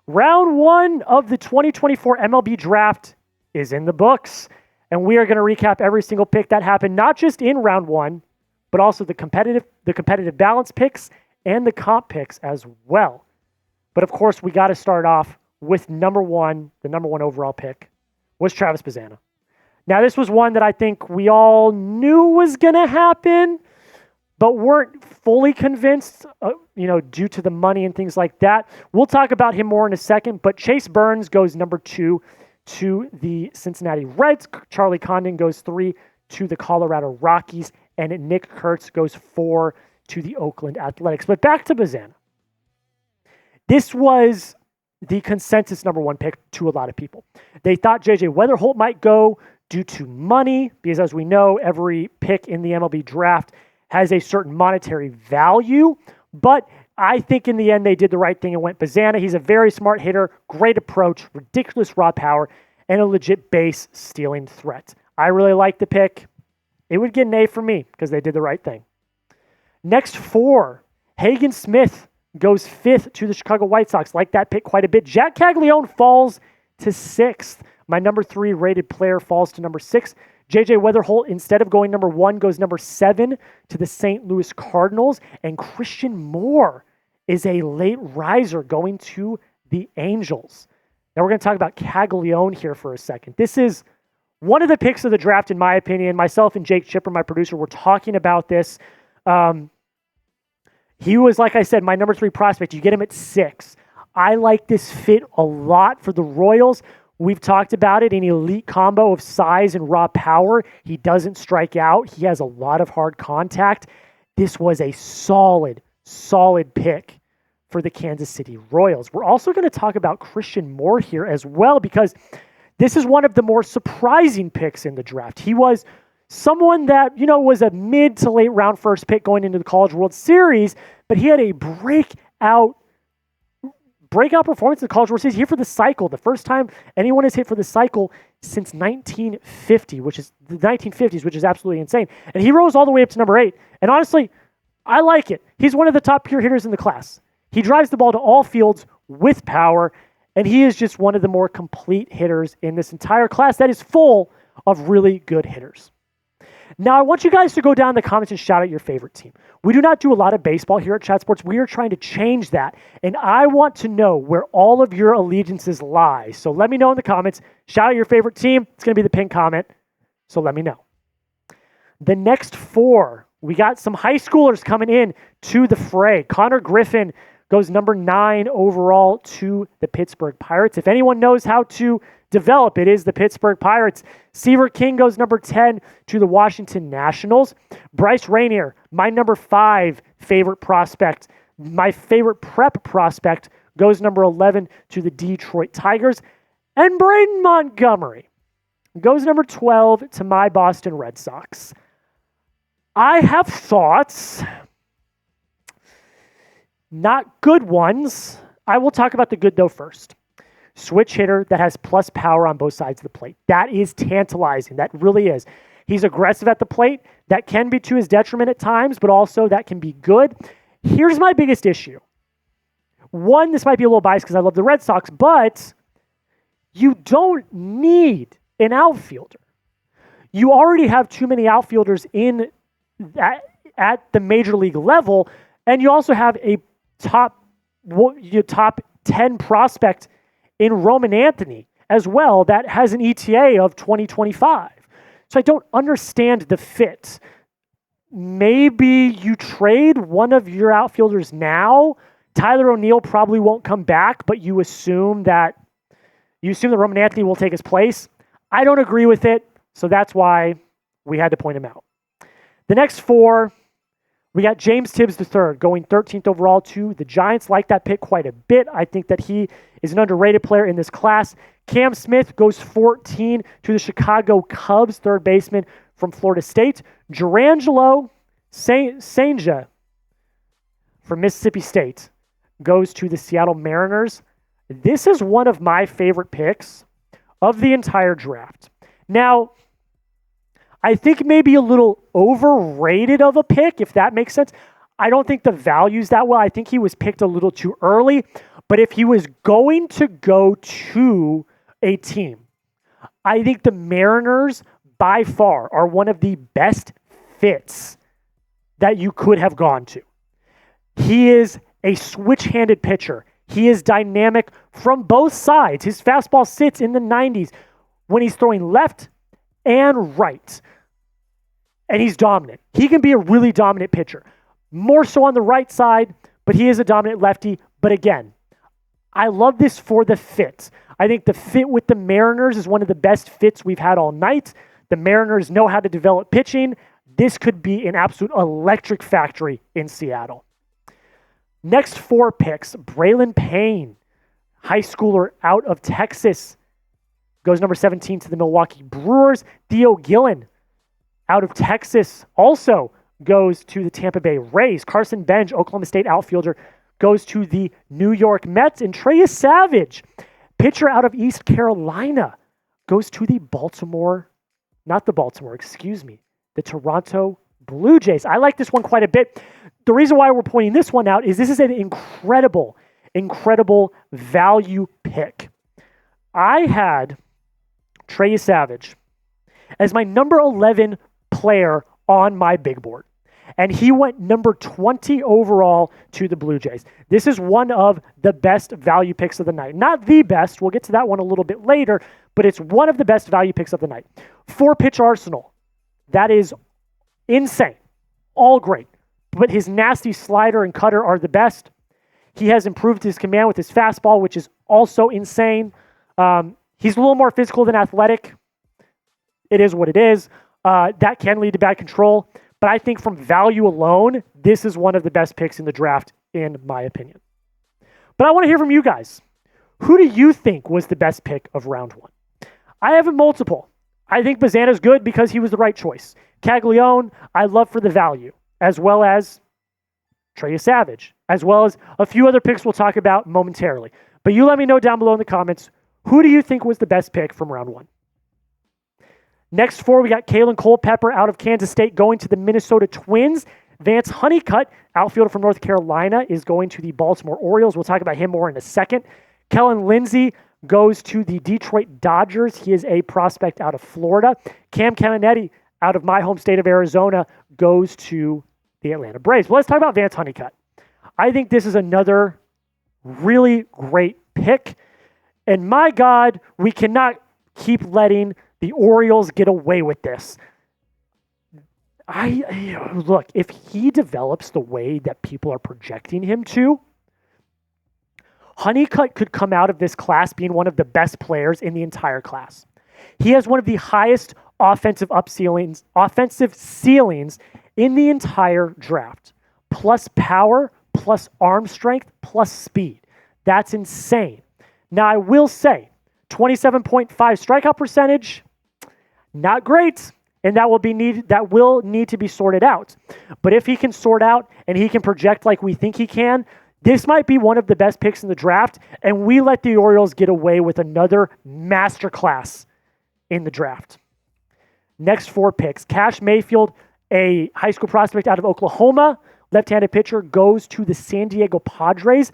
Round 1 of the 2024 MLB Draft is in the books, and we are going to recap every single pick that happened, not just in round 1, but also the competitive balance picks and the comp picks as well. But of course, we got to start off with number 1, the number 1 overall pick was Travis Bazzana. Now, this was one that I think we all knew was going to happen, but weren't fully convinced, due to the money and things like that. We'll talk about him more in a second, but Chase Burns goes number 2 to the Cincinnati Reds. Charlie Condon goes 3 to the Colorado Rockies, and Nick Kurtz goes 4 to the Oakland Athletics. But back to Bazzana. This was the consensus number 1 pick to a lot of people. They thought J.J. Wetherholt might go due to money, because as we know, every pick in the MLB draft has a certain monetary value, but I think in the end they did the right thing and went Bazzana. He's a very smart hitter, great approach, ridiculous raw power, and a legit base stealing threat. I really like the pick. It would get an A for me because they did the right thing. Next 4, Hagen Smith goes 5th to the Chicago White Sox. Like that pick quite a bit. Jac Caglianone falls to 6th. My number 3 rated player falls to number 6. J.J. Wetherholt, instead of going number 1, goes number 7 to the St. Louis Cardinals. And Christian Moore is a late riser going to the Angels. Now we're going to talk about Caglianone here for a second. This is one of the picks of the draft, in my opinion. Myself and Jake Chipper, my producer, were talking about this. He was, like I said, my number 3 prospect. You get him at 6. I like this fit a lot for the Royals. We've talked about it, an elite combo of size and raw power. He doesn't strike out. He has a lot of hard contact. This was a solid pick for the Kansas City Royals. We're also going to talk about Christian Moore here as well, because this is one of the more surprising picks in the draft. He was someone that, was a mid to late round first pick going into the College World Series, but he had a breakout performance in the College World Series here for the cycle. The first time anyone has hit for the cycle since 1950, which is the 1950s, which is absolutely insane. And he rose all the way up to number 8. And honestly, I like it. He's one of the top pure hitters in the class. He drives the ball to all fields with power, and he is just one of the more complete hitters in this entire class that is full of really good hitters. Now, I want you guys to go down in the comments and shout out your favorite team. We do not do a lot of baseball here at Chat Sports. We are trying to change that, and I want to know where all of your allegiances lie. So let me know in the comments. Shout out your favorite team. It's going to be the pinned comment, so let me know. The next 4, we got some high schoolers coming in to the fray. Connor Griffin goes number 9 overall to the Pittsburgh Pirates. If anyone knows how to develop, it is the Pittsburgh Pirates. Seaver King goes number 10 to the Washington Nationals. Bryce Rainier, my number 5 favorite prospect, my favorite prep prospect, goes number 11 to the Detroit Tigers. And Braden Montgomery goes number 12 to my Boston Red Sox. I have thoughts, not good ones. I will talk about the good, though, first. Switch hitter that has plus power on both sides of the plate. That is tantalizing. That really is. He's aggressive at the plate. That can be to his detriment at times, but also that can be good. Here's my biggest issue. One, this might be a little biased because I love the Red Sox, but you don't need an outfielder. You already have too many outfielders at the major league level, and you also have a top 10 prospect in Roman Anthony as well that has an ETA of 2025. So I don't understand the fit. Maybe you trade one of your outfielders now. Tyler O'Neill probably won't come back, but you assume that Roman Anthony will take his place. I don't agree with it, so that's why we had to point him out. The next 4, we got James Tibbs III going 13th overall to the Giants. Like that pick quite a bit. I think that he is an underrated player in this class. Cam Smith goes 14 to the Chicago Cubs, third baseman from Florida State. Jurangelo Senja from Mississippi State goes to the Seattle Mariners. This is one of my favorite picks of the entire draft. Now, I think maybe a little overrated of a pick, if that makes sense. I don't think the value's that well. I think he was picked a little too early, But if he was going to go to a team, I think the Mariners by far are one of the best fits that you could have gone to. He is a switch-handed pitcher. He is dynamic from both sides. His fastball sits in the 90s when he's throwing left and right. And he's dominant. He can be a really dominant pitcher. More so on the right side, but he is a dominant lefty. But again, I love this for the fit. I think the fit with the Mariners is one of the best fits we've had all night. The Mariners know how to develop pitching. This could be an absolute electric factory in Seattle. Next 4 picks, Braylon Payne, high schooler out of Texas, goes number 17 to the Milwaukee Brewers. Theo Gillen, out of Texas, also goes to the Tampa Bay Rays. Carson Bench, Oklahoma State outfielder, goes to the New York Mets. And Trey Savage, pitcher out of East Carolina, goes to the the Toronto Blue Jays. I like this one quite a bit. The reason why we're pointing this one out is this is an incredible value pick. I had Trey Savage as my number 11 player on my big board. And he went number 20 overall to the Blue Jays. This is one of the best value picks of the night. Not the best. We'll get to that one a little bit later, but it's one of the best value picks of the night. 4-pitch arsenal. That is insane. All great. But his nasty slider and cutter are the best. He has improved his command with his fastball, which is also insane. He's a little more physical than athletic. It is what it is. That can lead to bad control. But I think from value alone, this is one of the best picks in the draft, in my opinion. But I want to hear from you guys. Who do you think was the best pick of round 1? I have multiple. I think Bazzana's good because he was the right choice. Caglianone, I love for the value, as well as Trey Savage, as well as a few other picks we'll talk about momentarily. But you let me know down below in the comments, who do you think was the best pick from round 1? Next 4, we got Kalen Culpepper out of Kansas State going to the Minnesota Twins. Vance Honeycutt, outfielder from North Carolina, is going to the Baltimore Orioles. We'll talk about him more in a second. Kellen Lindsey goes to the Detroit Dodgers. He is a prospect out of Florida. Cam Cananetti out of my home state of Arizona goes to the Atlanta Braves. But let's talk about Vance Honeycutt. I think this is another really great pick. And my God, we cannot keep letting the Orioles get away with this. Look, if he develops the way that people are projecting him to, Honeycutt could come out of this class being one of the best players in the entire class. He has one of the highest offensive ceilings in the entire draft. Plus power, plus arm strength, plus speed. That's insane. Now, I will say, 27.5 strikeout percentage, not great, and that will need to be sorted out. But if he can sort out and he can project like we think he can, this might be one of the best picks in the draft, and we let the Orioles get away with another masterclass in the draft. Next 4 picks. Cash Mayfield, a high school prospect out of Oklahoma, left-handed pitcher, goes to the San Diego Padres.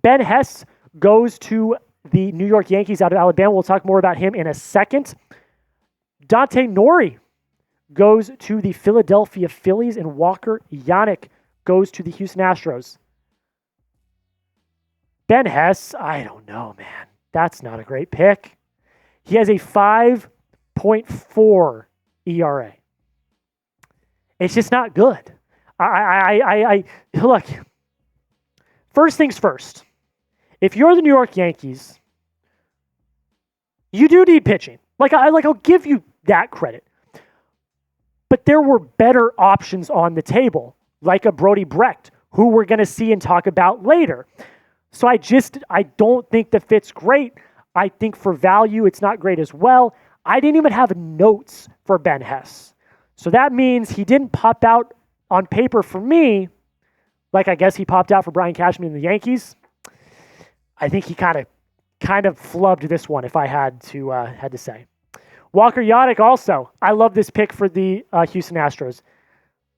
Ben Hess goes to the New York Yankees out of Alabama. We'll talk more about him in a second. Dante Nori goes to the Philadelphia Phillies, and Walker Yannick goes to the Houston Astros. Ben Hess, I don't know, man. That's not a great pick. He has a 5.4 ERA. It's just not good. Look, first things first. If you're the New York Yankees, you do need pitching. I'll give you that credit. But there were better options on the table, like a Brody Brecht, who we're going to see and talk about later. So I don't think the fit's great. I think for value, it's not great as well. I didn't even have notes for Ben Hess. So that means he didn't pop out on paper for me, like I guess he popped out for Brian Cashman in the Yankees. I think he kind of flubbed this one, if I had to say. Walker Yannick also. I love this pick for the Houston Astros.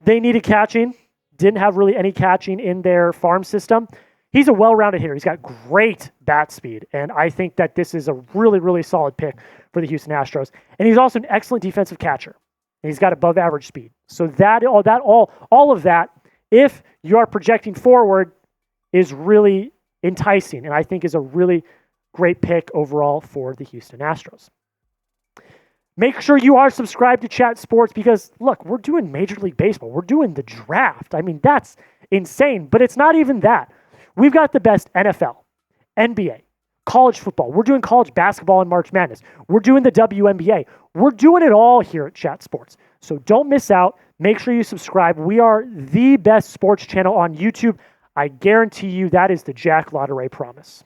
They needed catching. Didn't have really any catching in their farm system. He's a well-rounded hitter. He's got great bat speed, and I think that this is a really, really solid pick for the Houston Astros. And he's also an excellent defensive catcher. And he's got above average speed. So all of that, if you are projecting forward, is really enticing, and I think is a really great pick overall for the Houston Astros. Make sure you are subscribed to Chat Sports because, look, we're doing Major League Baseball. We're doing the draft. I mean, that's insane, but it's not even that. We've got the best NFL, NBA, college football. We're doing college basketball and March Madness. We're doing the WNBA. We're doing it all here at Chat Sports. So don't miss out. Make sure you subscribe. We are the best sports channel on YouTube. I guarantee you that is the Jack Lautaret promise.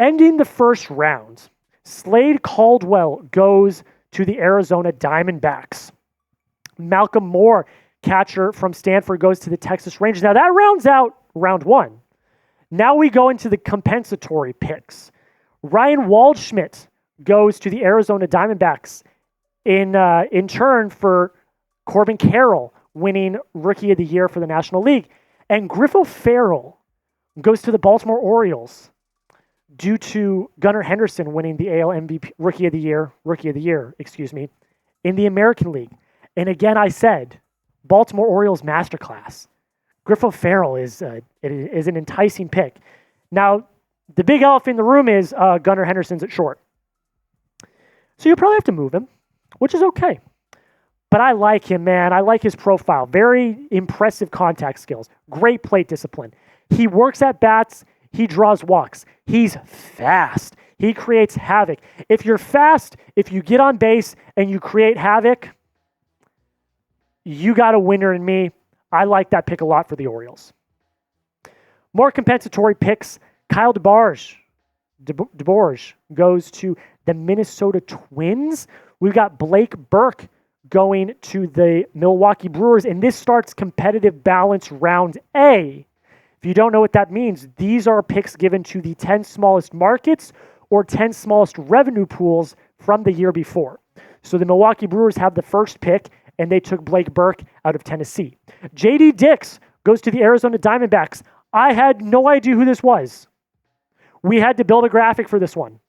Ending the first round, Slade Caldwell goes to the Arizona Diamondbacks. Malcolm Moore, catcher from Stanford, goes to the Texas Rangers. Now that rounds out round one. Now we go into the compensatory picks. Ryan Waldschmidt goes to the Arizona Diamondbacks in turn for Corbin Carroll winning Rookie of the Year for the National League. And Griffo Farrell goes to the Baltimore Orioles due to Gunnar Henderson winning the AL MVP Rookie of the Year, in the American League. And again, I said, Baltimore Orioles masterclass. Griffo Farrell is an enticing pick. Now, the big elephant in the room is Gunnar Henderson's at short. So you'll probably have to move him, which is okay. But I like him, man. I like his profile. Very impressive contact skills. Great plate discipline. He works at bats. He draws walks. He's fast. He creates havoc. If you're fast, if you get on base and you create havoc, you got a winner in me. I like that pick a lot for the Orioles. More compensatory picks. Kyle DeBarge goes to the Minnesota Twins. We've got Blake Burke going to the Milwaukee Brewers, and this starts competitive balance round A. If you don't know what that means, these are picks given to the 10 smallest markets or 10 smallest revenue pools from the year before. So the Milwaukee Brewers have the first pick, and they took Blake Burke out of Tennessee. J.D. Dix goes to the Arizona Diamondbacks. I had no idea who this was. We had to build a graphic for this one.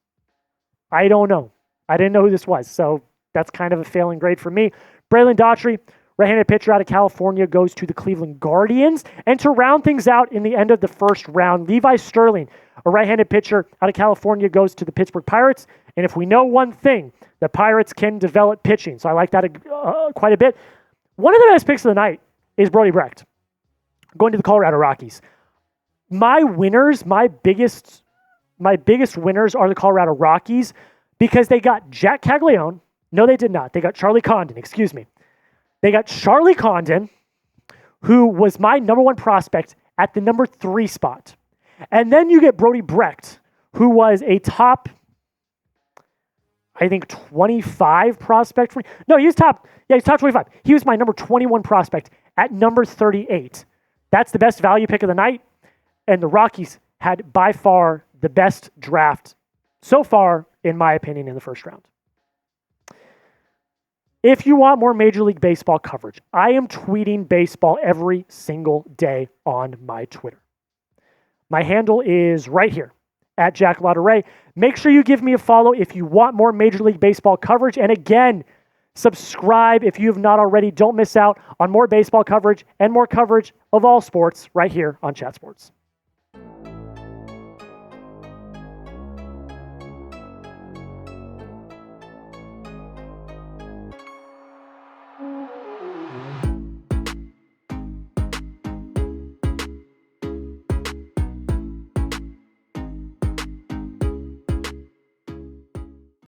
I don't know. I didn't know who this was, so that's kind of a failing grade for me. Braylon Daughtry, right-handed pitcher out of California, goes to the Cleveland Guardians. And to round things out in the end of the first round, Levi Sterling, a right-handed pitcher out of California, goes to the Pittsburgh Pirates. And if we know one thing, the Pirates can develop pitching. So I like that quite a bit. One of the best picks of the night is Brody Brecht, going to the Colorado Rockies. My biggest winners are the Colorado Rockies because they got Jac Caglianone. No, they did not. They got Charlie Condon, They got Charlie Condon, who was my number one prospect at the number 3 spot. And then you get Brody Brecht, who was a top, I think, 25 prospect. He's top 25. He was my number 21 prospect at number 38. That's the best value pick of the night. And the Rockies had by far the best draft so far, in my opinion, in the first round. If you want more Major League Baseball coverage, I am tweeting baseball every single day on my Twitter. My handle is right here, at Jack Lautaret. Make sure you give me a follow if you want more Major League Baseball coverage. And again, subscribe if you have not already. Don't miss out on more baseball coverage and more coverage of all sports right here on Chat Sports.